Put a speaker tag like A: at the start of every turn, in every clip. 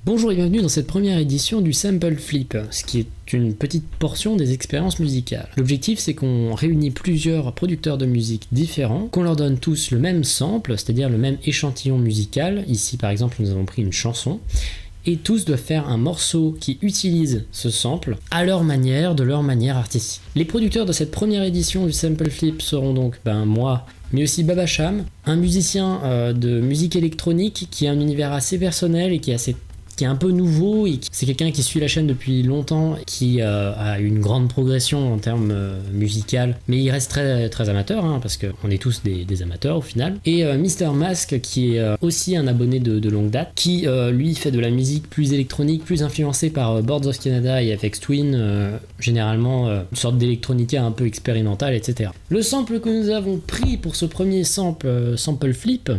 A: Bonjour et bienvenue dans cette première édition du Sample Flip, ce qui est une petite portion des expériences musicales. L'objectif c'est qu'on réunit plusieurs producteurs de musique différents, qu'on leur donne tous le même sample, c'est-à-dire le même échantillon musical. Ici par exemple nous avons pris une chanson, et tous doivent faire un morceau qui utilise ce sample à leur manière, de leur manière artistique. Les producteurs de cette première édition du Sample Flip seront donc moi, mais aussi Babacham, un musicien de musique électronique qui a un univers assez personnel et qui est un peu nouveau, et c'est quelqu'un qui suit la chaîne depuis longtemps, qui a une grande progression en termes musical, mais il reste très, très amateur, parce qu'on est tous des amateurs au final. Et Mr Mask, qui est aussi un abonné de longue date, qui lui fait de la musique plus électronique, plus influencée par Boards of Canada et FX Twin, généralement une sorte d'électronica un peu expérimentale, etc. Le sample que nous avons pris pour ce premier sample flip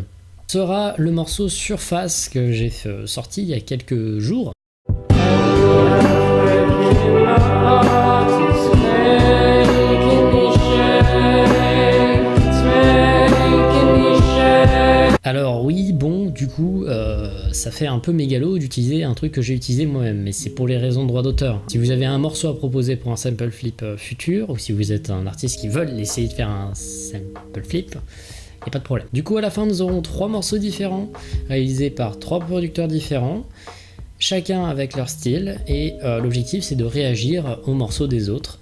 A: sera le morceau Surface que j'ai sorti il y a quelques jours. Alors oui, bon, du coup, ça fait un peu mégalo d'utiliser un truc que j'ai utilisé moi-même, mais c'est pour les raisons de droit d'auteur. Si vous avez un morceau à proposer pour un sample flip futur, ou si vous êtes un artiste qui veut essayer de faire un sample flip, et pas de problème. Du coup à la fin nous aurons 3 morceaux différents réalisés par 3 producteurs différents, chacun avec leur style, et l'objectif c'est de réagir aux morceaux des autres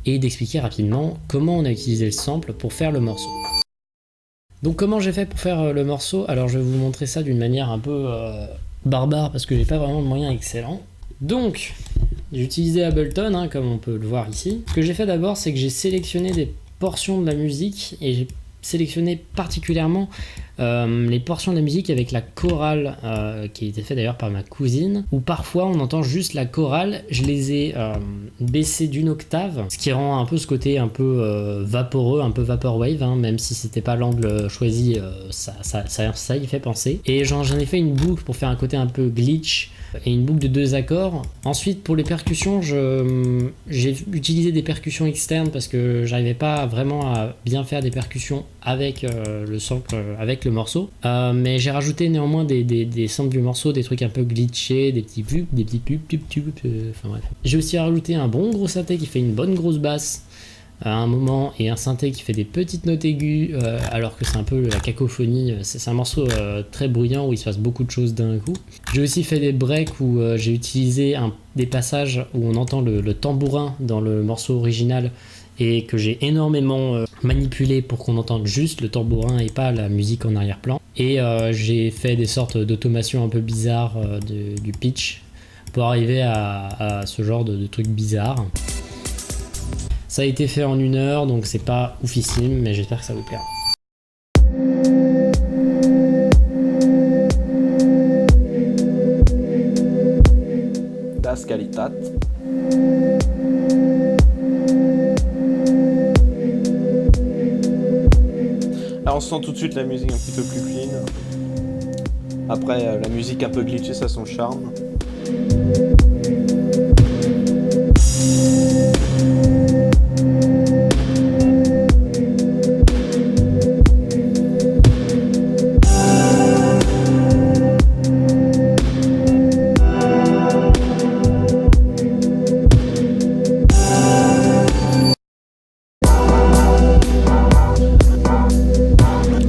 A: et d'expliquer rapidement comment on a utilisé le sample pour faire le morceau. Donc comment j'ai fait pour faire le morceau? Alors je vais vous montrer ça d'une manière un peu barbare parce que j'ai pas vraiment de moyens excellents. Donc j'ai utilisé Ableton comme on peut le voir ici. Ce que j'ai fait d'abord c'est que j'ai sélectionné des portions de la musique et j'ai sélectionner particulièrement les portions de la musique avec la chorale qui a été fait d'ailleurs par ma cousine, où parfois on entend juste la chorale. Je les ai baissées d'une octave, ce qui rend un peu ce côté un peu vaporeux, un peu vaporwave, même si c'était pas l'angle choisi, ça y fait penser. Et j'en ai fait une boucle pour faire un côté un peu glitch et une boucle de 2 accords. Ensuite pour les percussions, j'ai utilisé des percussions externes parce que j'arrivais pas vraiment à bien faire des percussions avec le sample, avec le morceau, mais j'ai rajouté néanmoins des samples du morceau, des trucs un peu glitchés, des petits pubs, enfin bref. J'ai aussi rajouté un bon gros synthé qui fait une bonne grosse basse à un moment, et un synthé qui fait des petites notes aiguës alors que c'est un peu la cacophonie. C'est un morceau très bruyant où il se passe beaucoup de choses d'un coup. J'ai aussi fait des breaks où j'ai utilisé des passages où on entend le tambourin dans le morceau original et que j'ai énormément manipulé pour qu'on entende juste le tambourin et pas la musique en arrière-plan. Et j'ai fait des sortes d'automation un peu bizarres du pitch pour arriver à ce genre de trucs bizarres. Ça a été fait en 1 heure, donc c'est pas oufissime, mais j'espère que ça vous plaira.
B: Das Qualitat. Là on sent tout de suite la musique un petit peu plus clean. Après la musique un peu glitchée, ça a son charme.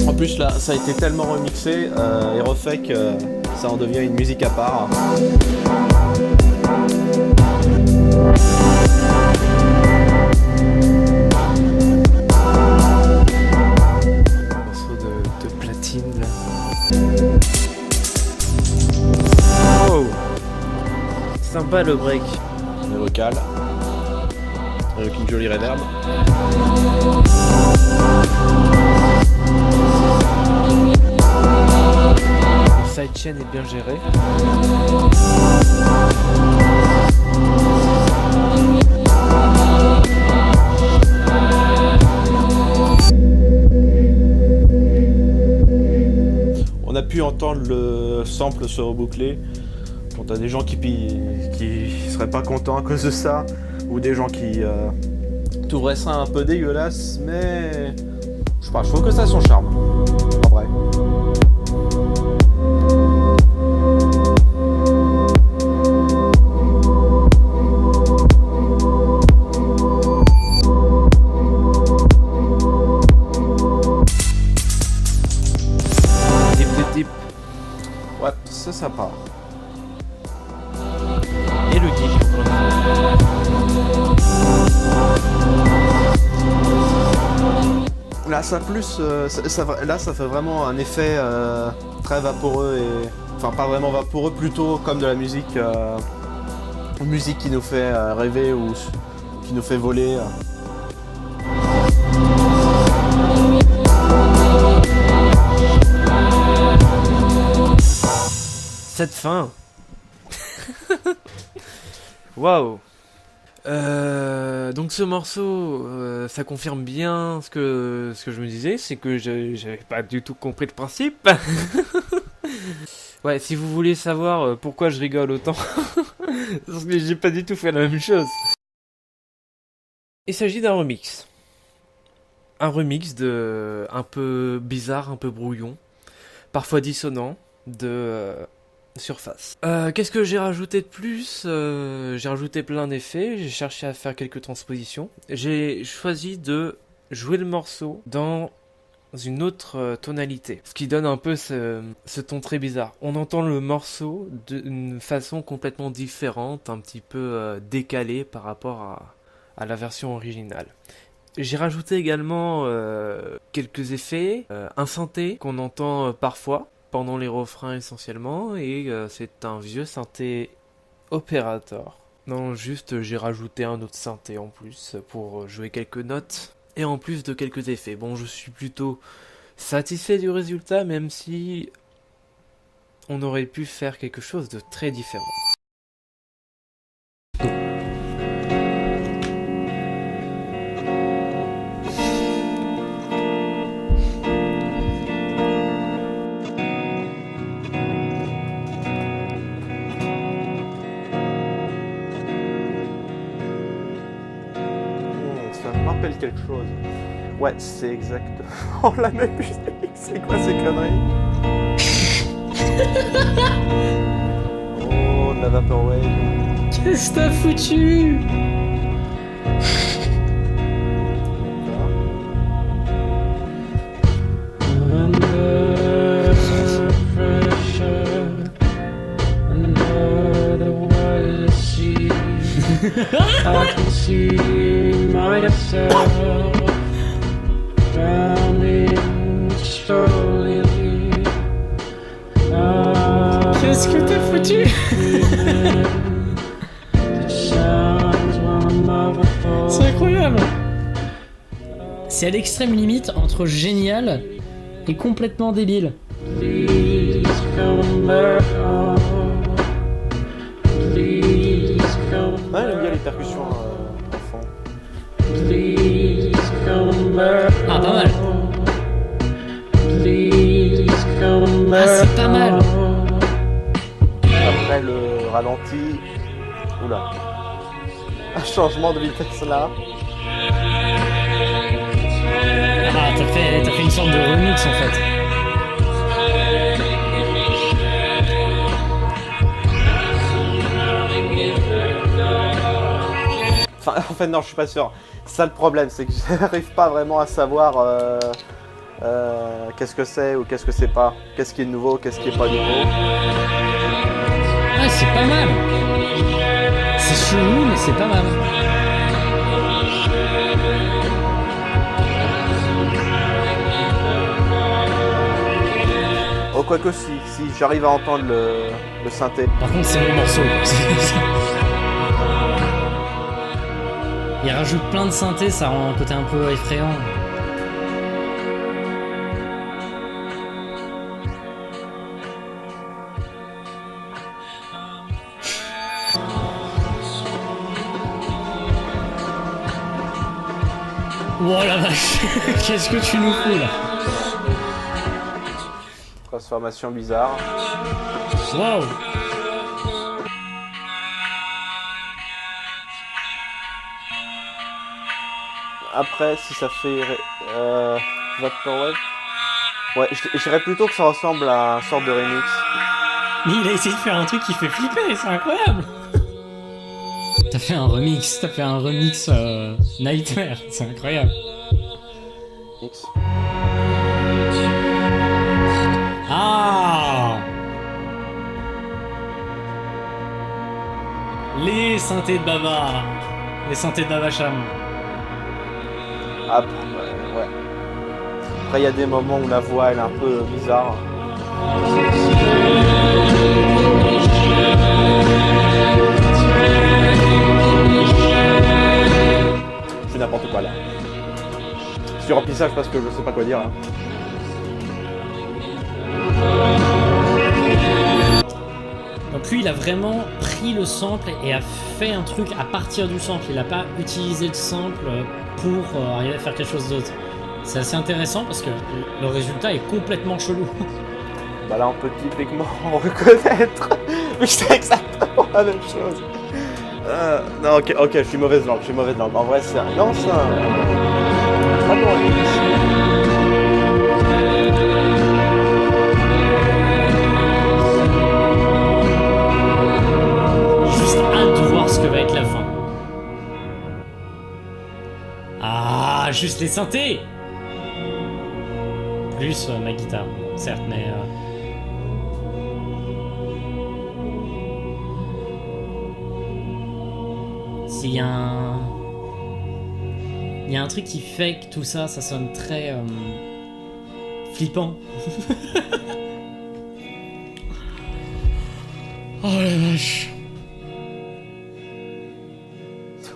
B: En plus là, ça a été tellement remixé et refait que ça en devient une musique à part. Morceau de platine là. Oh, sympa le break. Le vocal avec une jolie reverb. Le sidechain est bien géré. On a pu entendre le sample se reboucler. Bon, t'as des gens qui seraient pas contents à cause de ça, ou des gens qui trouveraient ça un peu dégueulasse, mais je sais pas, je trouve que ça a son charme, en vrai.
C: mélodique.
B: Là, ça plus, là, ça fait vraiment un effet très vaporeux et, enfin, pas vraiment vaporeux, plutôt comme de la musique, musique qui nous fait rêver ou qui nous fait voler.
C: Cette fin. Waouh. Donc ce morceau, ça confirme bien ce que je me disais, c'est que j'avais pas du tout compris le principe. Ouais, si vous voulez savoir pourquoi je rigole autant, parce que j'ai pas du tout fait la même chose. Il s'agit d'un remix. Un remix de un peu bizarre, un peu brouillon, parfois dissonant, de Surface. Qu'est-ce que j'ai rajouté de plus? J'ai rajouté plein d'effets, j'ai cherché à faire quelques transpositions. J'ai choisi de jouer le morceau dans une autre tonalité, ce qui donne un peu ce ton très bizarre. On entend le morceau d'une façon complètement différente, un petit peu décalée par rapport à la version originale. J'ai rajouté également quelques effets, un synthé qu'on entend parfois, pendant les refrains essentiellement, et c'est un vieux synthé Operator. Non, juste j'ai rajouté un autre synthé en plus pour jouer quelques notes, et en plus de quelques effets. Bon, je suis plutôt satisfait du résultat, même si on aurait pu faire quelque chose de très différent.
B: Ça me rappelle quelque chose. Ouais, c'est exactement la même musique. C'est quoi ces conneries? Oh, de la Vaporwave.
A: Qu'est-ce que t'as foutu?
D: I can see myself drowning slowly.
A: Qu'est-ce que t'as foutu? C'est incroyable. C'est à l'extrême limite entre génial et complètement débile.
D: Please come back home. Please come
B: Ouais, j'aime bien les percussions à fond.
D: Please come back
A: Ah, pas mal.
D: Please come
A: Ah, c'est pas mal.
B: Après le ralenti. Oula. Un changement de vitesse là.
A: Ah, t'as fait une sorte de remix en fait.
B: Enfin, en fait, non, je suis pas sûr. C'est ça le problème, c'est que j'arrive pas vraiment à savoir qu'est-ce que c'est ou qu'est-ce que c'est pas. Qu'est-ce qui est nouveau, qu'est-ce qui est pas nouveau.
A: Ah, c'est pas mal. C'est chelou, mais c'est pas mal.
B: Oh, quoique si j'arrive à entendre le synthé.
A: Par contre, c'est mon morceau. Il rajoute plein de synthé, ça rend un côté un peu effrayant. Oh la vache. Qu'est-ce que tu nous fous là?
B: Transformation bizarre.
A: Waouh.
B: Après, si ça fait Vaporwave, ouais, je dirais plutôt que ça ressemble à un sorte de remix.
A: Mais il a essayé de faire un truc qui fait flipper, c'est incroyable. T'as fait un remix Nightmare, c'est incroyable.
B: Mix.
A: Ah. Les synthés de Baba. Les synthés de Babacham.
B: Après, ouais. Après, il y a des moments où la voix elle est un peu bizarre. Je fais n'importe quoi là. Je suis remplissage parce que je sais pas quoi dire. Hein.
A: Donc lui, il a vraiment pris le sample et a fait un truc à partir du sample. Il n'a pas utilisé le sample pour arriver à faire quelque chose d'autre. C'est assez intéressant parce que le résultat est complètement chelou.
B: Bah là, on peut typiquement reconnaître. Mais c'est exactement la même chose. Non, ok, je suis mauvaise langue, En vrai, c'est un... Non, c'est un... Très bon remix.
A: Juste hâte de voir ce que va être la fin. Ah, juste les synthés. Plus ma guitare, bon, certes, mais... S'il y a un... Il y a un truc qui fait que tout ça, ça sonne très... flippant. Oh la vache.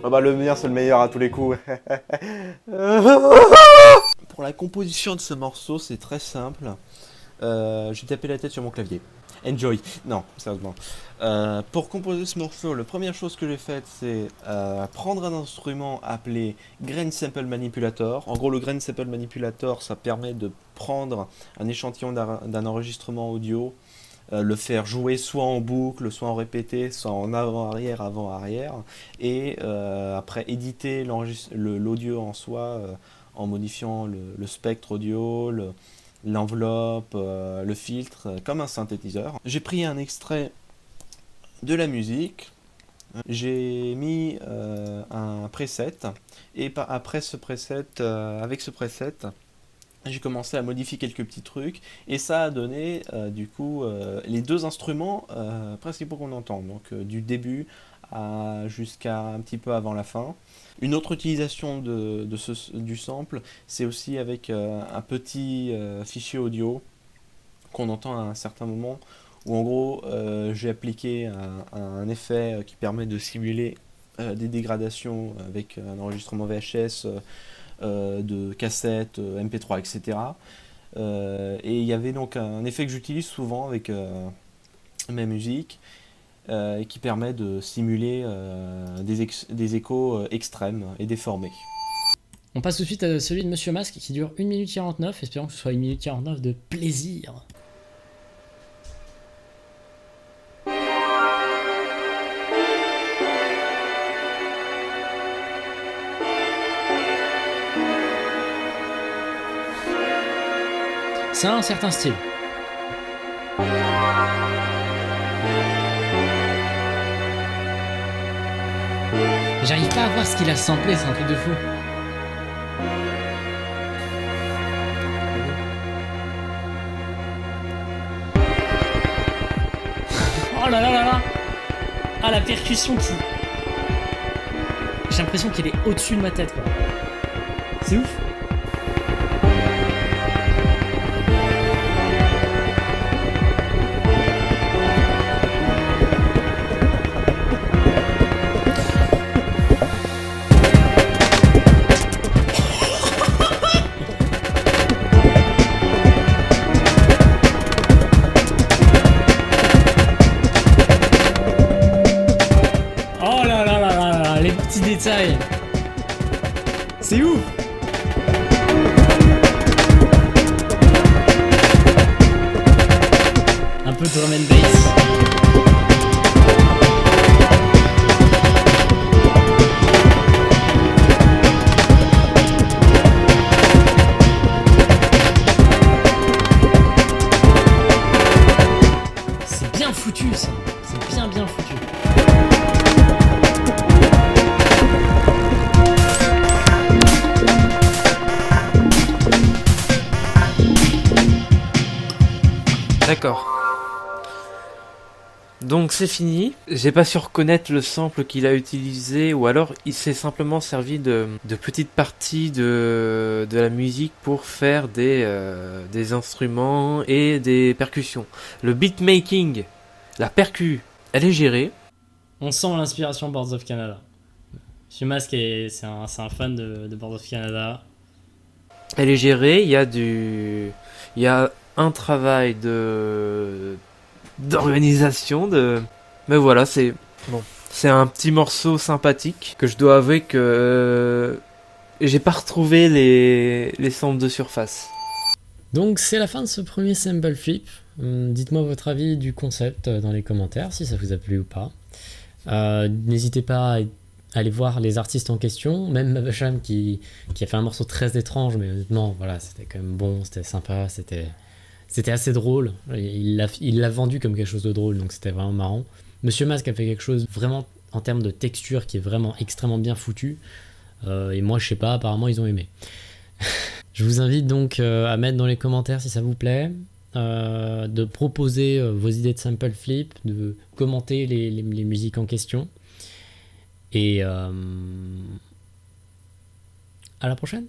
B: Oh bah le mien c'est le meilleur à tous les coups. Pour la composition de ce morceau, c'est très simple. J'ai tapé la tête sur mon clavier. Enjoy. Non, sérieusement. Pour composer ce morceau, la première chose que j'ai faite, c'est prendre un instrument appelé Grain Sample Manipulator. En gros, le Grain Sample Manipulator, ça permet de prendre un échantillon d'un enregistrement audio, le faire jouer soit en boucle, soit en répété, soit en avant-arrière, avant-arrière, et après éditer l'audio en soi en modifiant le spectre audio, l'enveloppe, le filtre, comme un synthétiseur. J'ai pris un extrait de la musique, j'ai mis un preset, et après ce preset, avec ce preset, j'ai commencé à modifier quelques petits trucs, et ça a donné du coup les deux instruments principaux qu'on entend, donc du début jusqu'à un petit peu avant la fin. Une autre utilisation du sample, c'est aussi avec un petit fichier audio qu'on entend à un certain moment, où en gros j'ai appliqué un effet qui permet de simuler des dégradations avec un enregistrement VHS, de cassettes, MP3, etc. Et il y avait donc un effet que j'utilise souvent avec mes musiques, qui permet de simuler des échos extrêmes et déformés.
A: On passe tout de suite à celui de Monsieur Masque qui dure 1 minute 49, espérons que ce soit 1 minute 49 de plaisir. Ça a un certain style. J'arrive pas à voir ce qu'il a samplé, c'est un truc de fou. Oh là là là là. Ah, la percussion qui... J'ai l'impression qu'elle est au-dessus de ma tête, quoi. C'est ouf. Détail. C'est ouf. Un peu de drum and bass. C'est bien foutu ça. C'est bien foutu.
C: D'accord. Donc c'est fini. J'ai pas su reconnaître le sample qu'il a utilisé, ou alors il s'est simplement servi de petites parties de la musique pour faire des instruments et des percussions. Le beatmaking, la percu, elle est gérée.
A: On sent l'inspiration Boards of Canada. Monsieur Masque, c'est un fan de Boards of Canada.
C: Elle est gérée, il y a un travail d'organisation, mais voilà, c'est un petit morceau sympathique que je dois avouer que j'ai pas retrouvé les samples de surface.
A: Donc c'est la fin de ce premier sample flip. Dites-moi votre avis du concept dans les commentaires, si ça vous a plu ou pas. N'hésitez pas à aller voir les artistes en question, même Mavasham qui a fait un morceau très étrange, mais honnêtement, voilà, c'était quand même bon, c'était sympa, c'était assez drôle. Il l'a vendu comme quelque chose de drôle, donc c'était vraiment marrant. Monsieur Mask a fait quelque chose vraiment en termes de texture qui est vraiment extrêmement bien foutu. Et moi, je sais pas, apparemment, ils ont aimé. Je vous invite donc à mettre dans les commentaires si ça vous plaît, de proposer vos idées de sample flip, de commenter les musiques en question. Et à la prochaine.